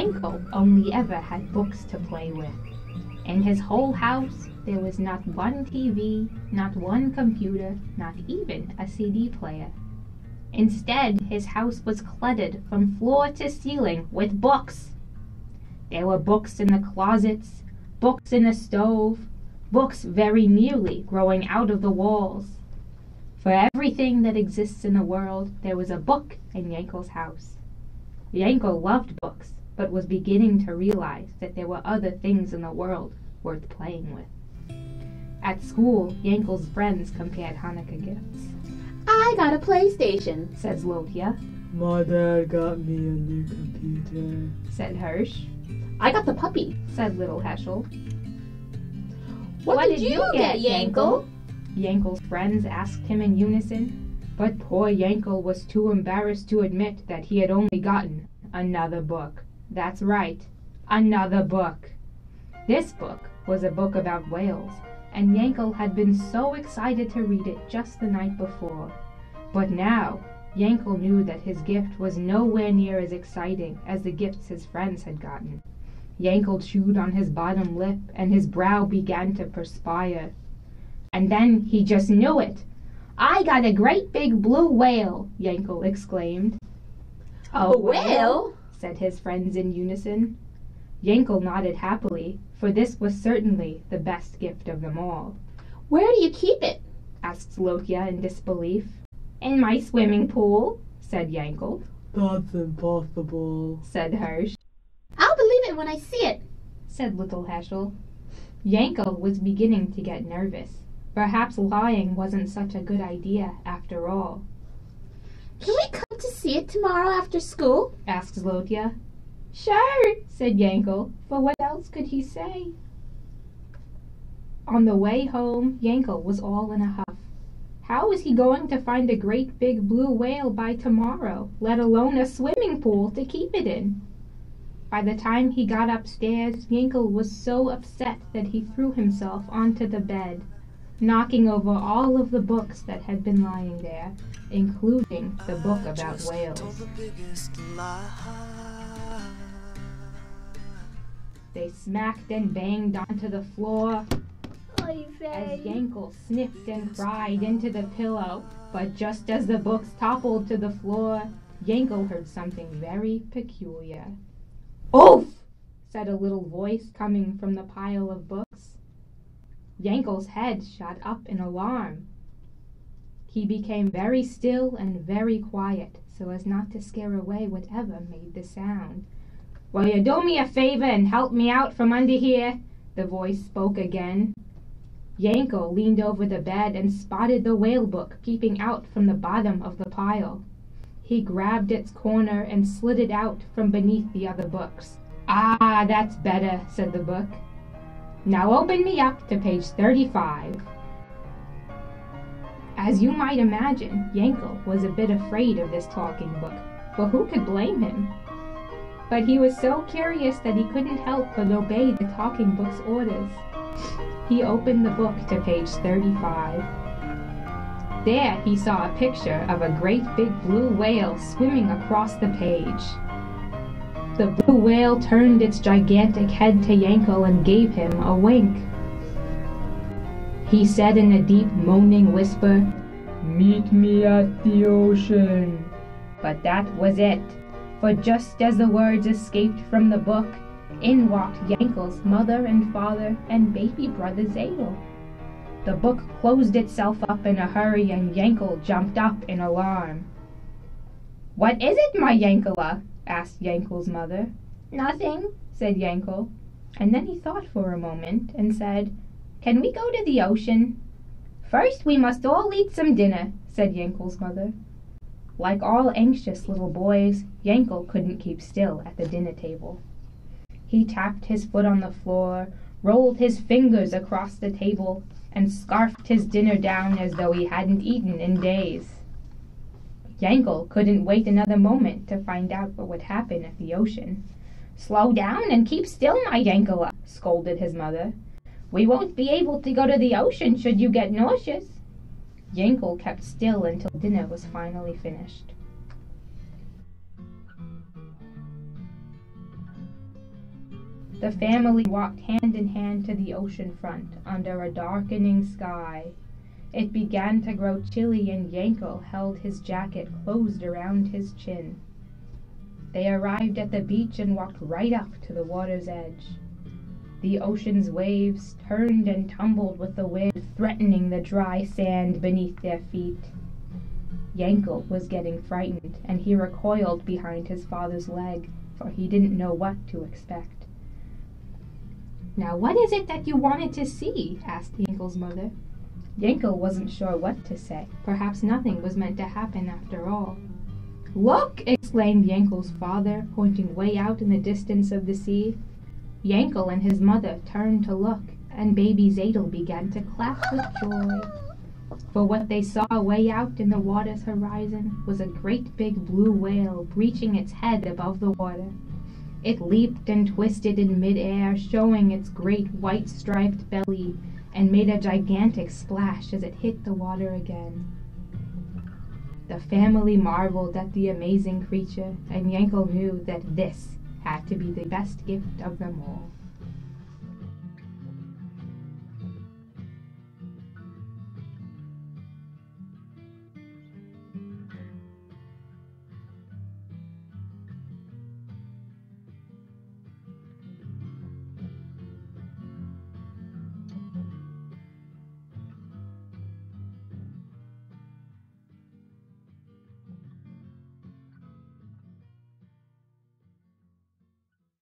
Yankel only ever had books to play with. In his whole house, there was not one TV, not one computer, not even a CD player. Instead, his house was cluttered from floor to ceiling with books. There were books in the closets, books in the stove, books very nearly growing out of the walls. For everything that exists in the world, there was a book in Yankel's house. Yankel loved books, but was beginning to realize that there were other things in the world worth playing with. At school, Yankel's friends compared Hanukkah gifts. I got a PlayStation, said Zlotia. My dad got me a new computer, said Hirsch. I got the puppy, said little Heschel. What did you get, Yankel? Yankel's friends asked him in unison, but poor Yankel was too embarrassed to admit that he had only gotten another book. That's right, another book. This book was a book about whales, and Yankel had been so excited to read it just the night before. But now, Yankel knew that his gift was nowhere near as exciting as the gifts his friends had gotten. Yankel chewed on his bottom lip, and his brow began to perspire. And then he just knew it. I got a great big blue whale, Yankel exclaimed. A whale? Said his friends in unison. Yankel nodded happily, for this was certainly the best gift of them all. Where do you keep it? Asked Zlotia in disbelief. In my swimming pool, said Yankel. That's impossible, said Hirsch. I'll believe it when I see it, said little Heschel. Yankel was beginning to get nervous. Perhaps lying wasn't such a good idea after all. Can we come to see it tomorrow after school? Asked Zlotia. Sure, said Yankel, for what else could he say? On the way home, Yankel was all in a huff. How was he going to find a great big blue whale by tomorrow, let alone a swimming pool to keep it in? By the time he got upstairs, Yankel was so upset that he threw himself onto the bed, knocking over all of the books that had been lying there, including the book about whales. They smacked and banged onto the floor as Yankel sniffed and cried into the pillow. But just as the books toppled to the floor, Yankel heard something very peculiar. "Oof!" said a little voice coming from the pile of books. Yankel's head shot up in alarm. He became very still and very quiet, so as not to scare away whatever made the sound. "Will you do me a favor and help me out from under here?" the voice spoke again. Yankel leaned over the bed and spotted the whale book peeping out from the bottom of the pile. He grabbed its corner and slid it out from beneath the other books. "Ah, that's better," said the book. "Now open me up to page 35. As you might imagine, Yankel was a bit afraid of this talking book, but who could blame him? But he was so curious that he couldn't help but obey the talking book's orders. He opened the book to page 35. There he saw a picture of a great big blue whale swimming across the page. The blue whale turned its gigantic head to Yankel and gave him a wink. He said in a deep moaning whisper, "Meet me at the ocean." But that was it, for just as the words escaped from the book, in walked Yankel's mother and father and baby brother Zadel. The book closed itself up in a hurry and Yankel jumped up in alarm. "What is it, my Yankela?" asked Yankel's mother. "Nothing," said Yankel, and then he thought for a moment and said, "Can we go to the ocean?" "First we must all eat some dinner," said Yankel's mother. Like all anxious little boys, Yankel couldn't keep still at the dinner table. He tapped his foot on the floor, rolled his fingers across the table, and scarfed his dinner down as though he hadn't eaten in days. Yankel couldn't wait another moment to find out what would happen at the ocean. "Slow down and keep still, my Yankela," scolded his mother. "We won't be able to go to the ocean should you get nauseous." Yankel kept still until dinner was finally finished. The family walked hand in hand to the ocean front under a darkening sky. It began to grow chilly and Yankel held his jacket closed around his chin. They arrived at the beach and walked right up to the water's edge. The ocean's waves turned and tumbled with the wind threatening the dry sand beneath their feet. Yankel was getting frightened, and he recoiled behind his father's leg, for he didn't know what to expect. "Now what is it that you wanted to see?" asked Yankel's mother. Yankel wasn't sure what to say. Perhaps nothing was meant to happen after all. "Look!" exclaimed Yankel's father, pointing way out in the distance of the sea. Yankel and his mother turned to look, and baby Zadel began to clap with joy. For what they saw way out in the water's horizon was a great big blue whale breaching its head above the water. It leaped and twisted in midair, showing its great white striped belly, and made a gigantic splash as it hit the water again. The family marveled at the amazing creature, and Yankel knew that this had to be the best gift of them all.